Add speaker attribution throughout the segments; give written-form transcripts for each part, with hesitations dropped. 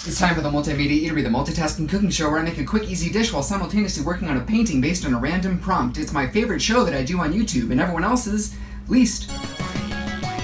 Speaker 1: It's time for the Multimedia Eatery, the multitasking cooking show where I make a quick, easy dish while simultaneously working on a painting based on a random prompt. It's my favorite show that I do on YouTube, and everyone else's least.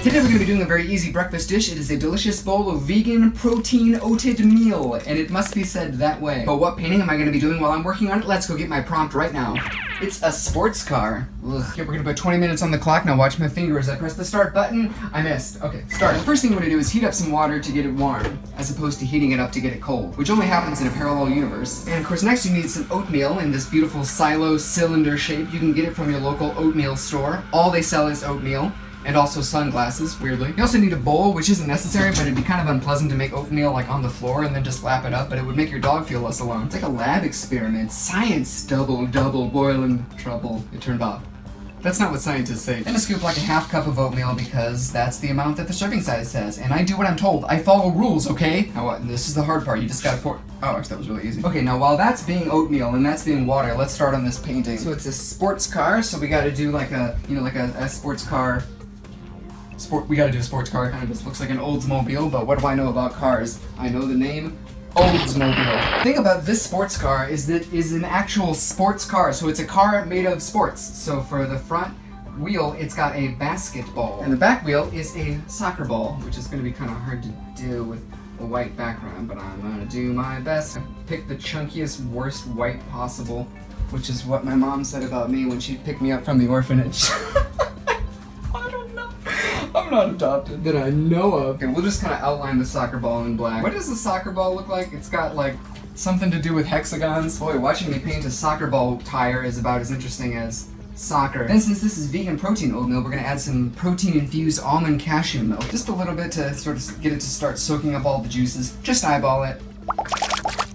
Speaker 1: Today we're going to be doing a very easy breakfast dish. It is a delicious bowl of vegan, protein, oatmeal, and it must be said that way. But what painting am I going to be doing while I'm working on it? Let's go get my prompt right now. It's a sports car. Ugh. Okay, we're going to put 20 minutes on the clock. Now watch my finger as I press the start button. I missed. Okay, start. The first thing you want to do is heat up some water to get it warm, as opposed to heating it up to get it cold, which only happens in a parallel universe. And of course, next you need some oatmeal in this beautiful silo cylinder shape. You can get it from your local oatmeal store. All they sell is oatmeal. And also sunglasses, weirdly. You also need a bowl, which isn't necessary, but it'd be kind of unpleasant to make oatmeal like on the floor and then just lap it up, but it would make your dog feel less alone. It's like a lab experiment. Science, double, boiling trouble. It turned off. That's not what scientists say. Then a scoop like a half cup of oatmeal because that's the amount that the serving size says. And I do what I'm told. I follow rules, okay? Now this is the hard part. You just gotta pour. Oh, actually that was really easy. Okay, now while that's being oatmeal and that's being water, let's start on this painting. So it's a sports car, so we gotta do like a, like a sports car. We gotta do a sports car. Kind of just looks like an Oldsmobile, but what do I know about cars? I know the name Oldsmobile. The thing about this sports car is that it is an actual sports car, so it's a car made of sports. So for the front wheel, it's got a basketball, and the back wheel is a soccer ball, which is gonna be kind of hard to do with a white background, but I'm gonna do my best. Pick the chunkiest, worst white possible, which is what my mom said about me when she picked me up from the orphanage. I'm not adopted that I know of. Okay, we'll just kind of outline the soccer ball in black. What does the soccer ball look like? It's got like something to do with hexagons. Boy, watching me paint a soccer ball tire is about as interesting as soccer. And since this is vegan protein oatmeal, we're gonna add some protein-infused almond cashew milk. Just a little bit to sort of get it to start soaking up all the juices. Just eyeball it.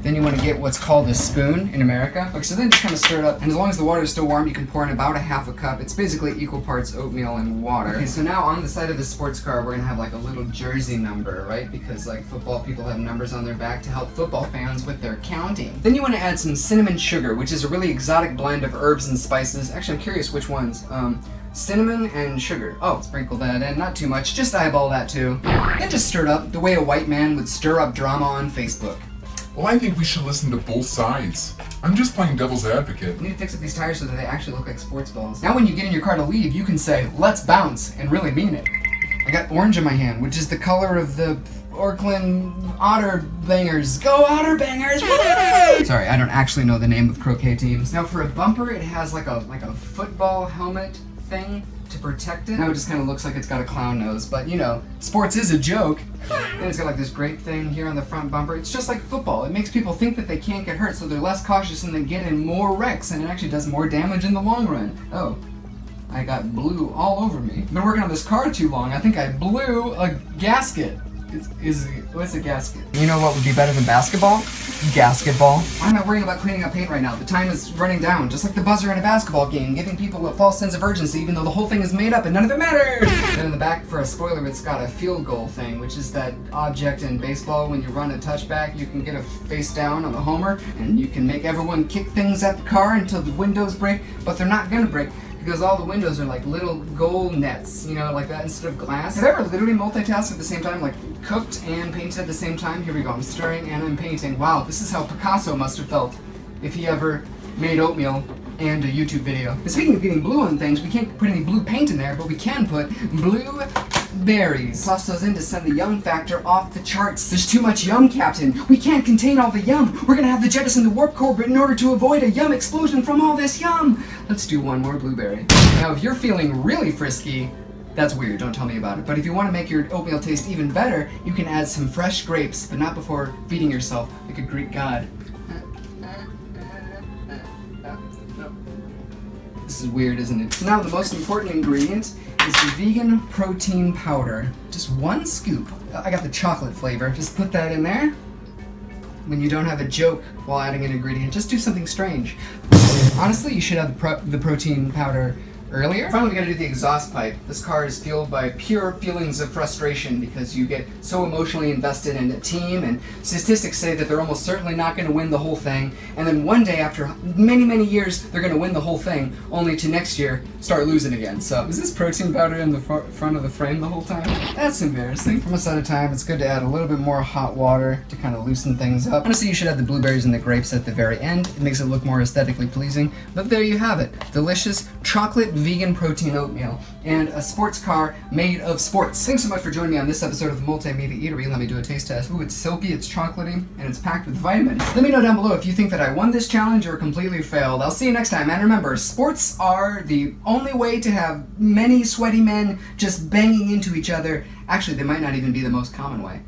Speaker 1: Then you want to get what's called a spoon in America. Okay, so then just kind of stir it up, and as long as the water is still warm, you can pour in about a half a cup. It's basically equal parts oatmeal and water. Okay, so now on the side of the sports car, we're gonna have like a little jersey number, right? Because like football people have numbers on their back to help football fans with their counting. Then you want to add some cinnamon sugar, which is a really exotic blend of herbs and spices. Actually, I'm curious which ones. Cinnamon and sugar. Oh, sprinkle that in, not too much, just eyeball that too. And just stir it up the way a white man would stir up drama on Facebook.
Speaker 2: Well, I think we should listen to both sides. I'm just playing devil's advocate.
Speaker 1: We need to fix up these tires so that they actually look like sports balls. Now when you get in your car to leave, you can say, let's bounce, and really mean it. I got orange in my hand, which is the color of the Orkland Otter Bangers. Go Otter Bangers! Sorry, I don't actually know the name of croquet teams. Now for a bumper, it has like a football helmet thing to protect it. Now it just kind of looks like it's got a clown nose, but you know, sports is a joke. And it's got like this great thing here on the front bumper. It's just like football. It makes people think that they can't get hurt, so they're less cautious and they get in more wrecks, and it actually does more damage in the long run. Oh, I got blue all over me. I've been working on this car too long. I think I blew a gasket. What's a gasket? You know what would be better than basketball? Gasketball. I'm not worrying about cleaning up paint right now. The time is running down, just like the buzzer in a basketball game, giving people a false sense of urgency even though the whole thing is made up and none of it matters! Then in the back, for a spoiler, it's got a field goal thing, which is that object in baseball when you run a touchback, you can get a face down on the homer, and you can make everyone kick things at the car until the windows break, but they're not gonna break. Because all the windows are like little goal nets, you know, like that instead of glass. Have I ever literally multitasked at the same time, like cooked and painted at the same time? Here we go, I'm stirring and I'm painting. Wow, this is how Picasso must have felt if he ever made oatmeal and a YouTube video. And speaking of getting blue on things, we can't put any blue paint in there, but we can put blue berries. Toss those in to send the yum factor off the charts. There's too much yum, Captain. We can't contain all the yum. We're gonna have to jettison the warp core in order to avoid a yum explosion from all this yum. Let's do one more blueberry. Now, if you're feeling really frisky, that's weird, don't tell me about it. But if you want to make your oatmeal taste even better, you can add some fresh grapes, but not before feeding yourself like a Greek god. This is weird, isn't it? So now the most important ingredient is the vegan protein powder. Just one scoop. I got the chocolate flavor. Just put that in there. When you don't have a joke while adding an ingredient, just do something strange. Honestly, you should have the protein powder earlier. Finally, we gotta do the exhaust pipe. This car is fueled by pure feelings of frustration because you get so emotionally invested in a team, and statistics say that they're almost certainly not gonna win the whole thing, and then one day after many, many years, they're gonna win the whole thing, only to next year start losing again. So, is this protein powder in the front of the frame the whole time? That's embarrassing. From a side of time, it's good to add a little bit more hot water to kind of loosen things up. Honestly, you should add the blueberries and the grapes at the very end. It makes it look more aesthetically pleasing. But there you have it. Delicious chocolate vegan protein oatmeal and a sports car made of sports. Thanks so much for joining me on this episode of the Multimedia Eatery. Let me do a taste test. Ooh, it's silky, it's chocolatey, and it's packed with vitamins. Let me know down below if you think that I won this challenge or completely failed. I'll see you next time. And remember, sports are the only way to have many sweaty men just banging into each other. Actually, they might not even be the most common way.